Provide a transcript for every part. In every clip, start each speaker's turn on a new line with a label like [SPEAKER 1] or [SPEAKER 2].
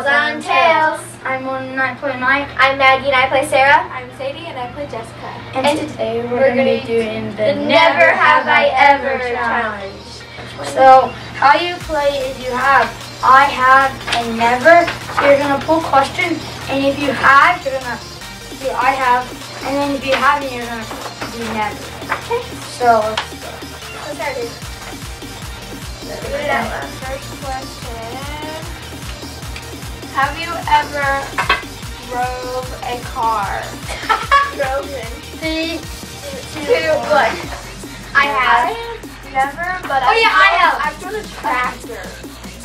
[SPEAKER 1] Tails on Tails.
[SPEAKER 2] I'm Mona and I play Mike.
[SPEAKER 1] I'm Maggie and I play Sarah.
[SPEAKER 3] I'm Sadie and I play Jessica.
[SPEAKER 2] And today we're going to be doing the
[SPEAKER 1] Never Have I Ever challenge.
[SPEAKER 2] So how you play is you have I have and never. So you're going to pull questions, and if you have, you're going to do I have, and then if you haven't, you're going to do never.
[SPEAKER 1] Okay.
[SPEAKER 2] So
[SPEAKER 1] Let's start it.
[SPEAKER 3] First question. Have you ever drove a car?
[SPEAKER 1] Drove in.
[SPEAKER 2] 3,
[SPEAKER 1] 2, 1. I have.
[SPEAKER 3] Never, but
[SPEAKER 1] Oh, yeah, I have.
[SPEAKER 3] I've driven a tractor.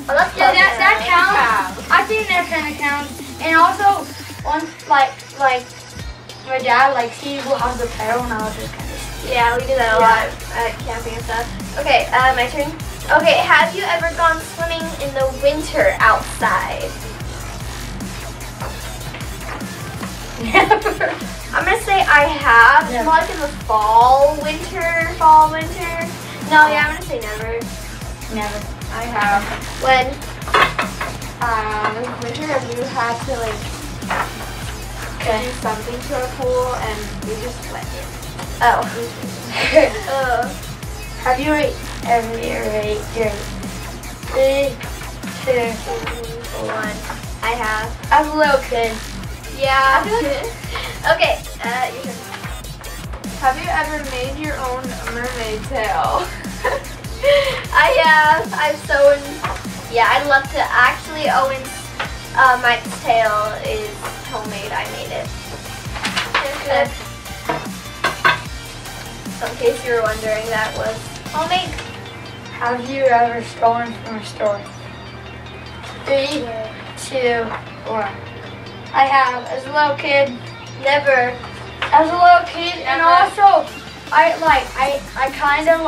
[SPEAKER 1] Oh, that's
[SPEAKER 2] yeah,
[SPEAKER 1] close.
[SPEAKER 2] that counts. I think that kind of counts. And also, once like my dad, he will have the pedal, and I was just kind of.
[SPEAKER 1] Yeah, we do that a lot at camping and stuff. Okay, my turn. Okay, have you ever gone swimming in the winter outside?
[SPEAKER 2] Never.
[SPEAKER 1] I'm gonna say I have.
[SPEAKER 2] Never.
[SPEAKER 1] More like in the fall, winter. No, yeah, I'm gonna say never.
[SPEAKER 2] Never.
[SPEAKER 3] I have.
[SPEAKER 1] When?
[SPEAKER 3] Winter, have you had to do something to our pool and we just went in?
[SPEAKER 1] Oh.
[SPEAKER 2] Have you ever ate your 3, 2,
[SPEAKER 1] 1. I have.
[SPEAKER 2] as a little kid?
[SPEAKER 1] Yeah. Okay, your turn.
[SPEAKER 3] Have you ever made your own mermaid tail?
[SPEAKER 1] I have. I've sewn. Yeah, I'd love to. Actually, Owen's Mike's tail is homemade. I made it.
[SPEAKER 2] Good.
[SPEAKER 1] So in case you were wondering, that was homemade.
[SPEAKER 2] Have you ever stolen from a store? 3, 2, 1. I have, as a little kid.
[SPEAKER 1] Never.
[SPEAKER 2] As a little kid, and also, I kind of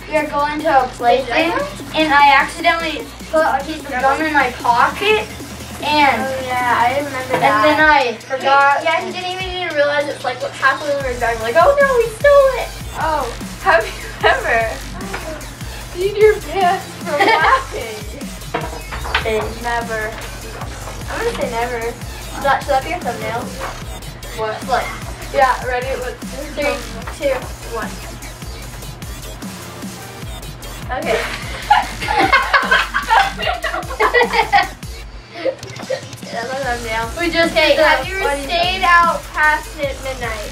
[SPEAKER 2] we were going to a plaything, and I accidentally put a piece of gum in my pocket, and
[SPEAKER 1] Yeah, I remember
[SPEAKER 2] and then I forgot.
[SPEAKER 1] Yeah, he didn't even realize it's what happened when we were driving. Like, oh no, we stole it.
[SPEAKER 3] Oh, have you ever peed your pants from laughing? Never.
[SPEAKER 1] I'm gonna say never. Should that be your thumbnail?
[SPEAKER 3] What?
[SPEAKER 1] Look.
[SPEAKER 3] Yeah, ready? Let's
[SPEAKER 1] 3, 2, 1. Okay. That's my thumbnail.
[SPEAKER 2] We just
[SPEAKER 1] Okay, have you ever stayed out past midnight?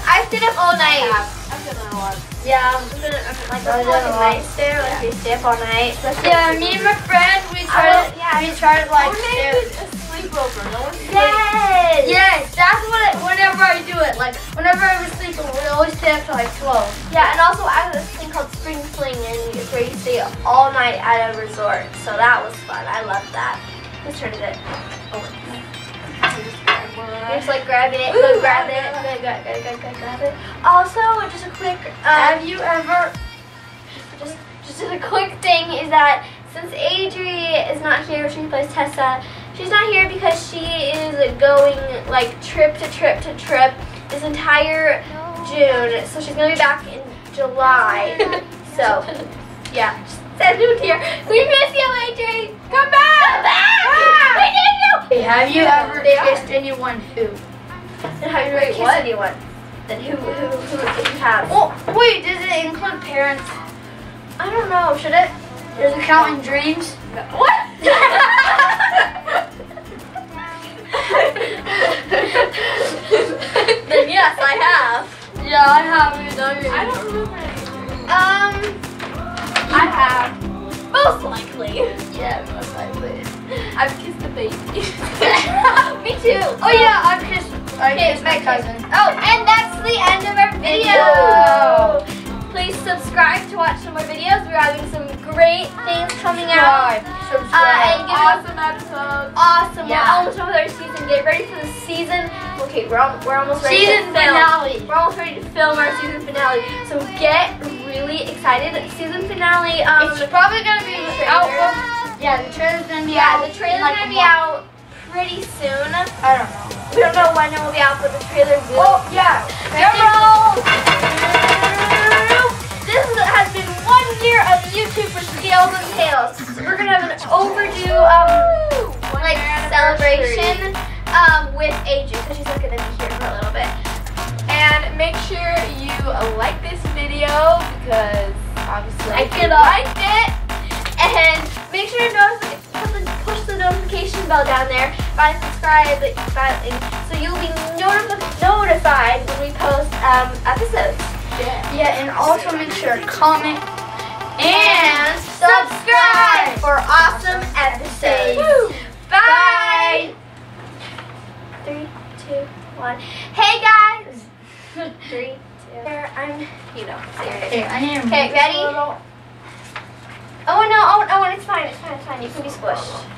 [SPEAKER 1] I stayed up all night.
[SPEAKER 3] I've done that a lot.
[SPEAKER 2] Yeah.
[SPEAKER 1] I'm like a night stare, we stay up all night.
[SPEAKER 2] Yeah, me and my friend, we tried to stare.
[SPEAKER 3] a sleepover. No one
[SPEAKER 1] Yes!
[SPEAKER 2] Yes, that's whenever I do it. Whenever I was sleeping, we always stay up till 12.
[SPEAKER 1] Yeah, and also I have this thing called Spring Fling, and it's where you stay all night at a resort. So that was fun. I loved that. Whose turn is it? Oh. You're just grab it, go grab it, go grab it. Also, just a quick,
[SPEAKER 2] Have you ever?
[SPEAKER 1] just a quick thing is that since Adri is not here, she plays Tessa. She's not here because she is going trip to trip this entire June. So she's gonna be back in July. So yeah, send it here. We miss you, Adri. Come back! Come back! We need you.
[SPEAKER 2] Have you ever kissed anyone who?
[SPEAKER 1] And have you ever kissed anyone? Then who did you have?
[SPEAKER 2] Oh, wait, does it include parents?
[SPEAKER 1] I don't know. Should it?
[SPEAKER 2] Does it count in dreams?
[SPEAKER 1] What? Then yes, I have.
[SPEAKER 2] Yeah, I have.
[SPEAKER 3] I don't remember anything.
[SPEAKER 1] I have. Most likely.
[SPEAKER 3] Yeah, most likely. I've kissed a baby.
[SPEAKER 1] Me too.
[SPEAKER 2] Oh yeah, I kissed my cousin.
[SPEAKER 1] Oh, and that's the end of our video. Please subscribe to watch some more videos. We're having some great things coming out.
[SPEAKER 2] Subscribe.
[SPEAKER 1] And
[SPEAKER 3] Awesome episode.
[SPEAKER 1] awesome.
[SPEAKER 2] Yeah.
[SPEAKER 1] We're almost done with our season. Get ready for the season. Okay, we're almost ready
[SPEAKER 2] Season
[SPEAKER 1] to film.
[SPEAKER 2] finale.
[SPEAKER 1] We're almost ready to film our season finale. So get really excited. Season finale.
[SPEAKER 2] It's probably gonna be out. Yeah, the trailer's gonna be out.
[SPEAKER 1] The trailer's
[SPEAKER 2] in
[SPEAKER 1] gonna be out pretty soon.
[SPEAKER 2] I don't know.
[SPEAKER 1] We don't know when it will be out, but the trailer will.
[SPEAKER 2] Oh yeah.
[SPEAKER 1] Drum roll! This has been 1 year of YouTube for Scales and Tales. We're gonna have an overdue celebration with Adri, so she's not gonna be here for a little bit.
[SPEAKER 3] And make sure you like this video because obviously
[SPEAKER 1] I
[SPEAKER 3] if you
[SPEAKER 1] get up.
[SPEAKER 3] liked it.
[SPEAKER 1] And make sure to push the notification bell down there by subscribe button so you'll be notified when we post episodes.
[SPEAKER 2] Yeah, and also make sure to comment
[SPEAKER 1] And subscribe for awesome episodes.
[SPEAKER 2] Woo.
[SPEAKER 1] Bye. 3, 2, 1. Hey guys. 3, 2. I'm, serious.
[SPEAKER 2] Okay, I need to
[SPEAKER 1] Okay,
[SPEAKER 2] move
[SPEAKER 1] ready?
[SPEAKER 2] a little.
[SPEAKER 1] Oh no, it's fine, it's fine. You can be squished.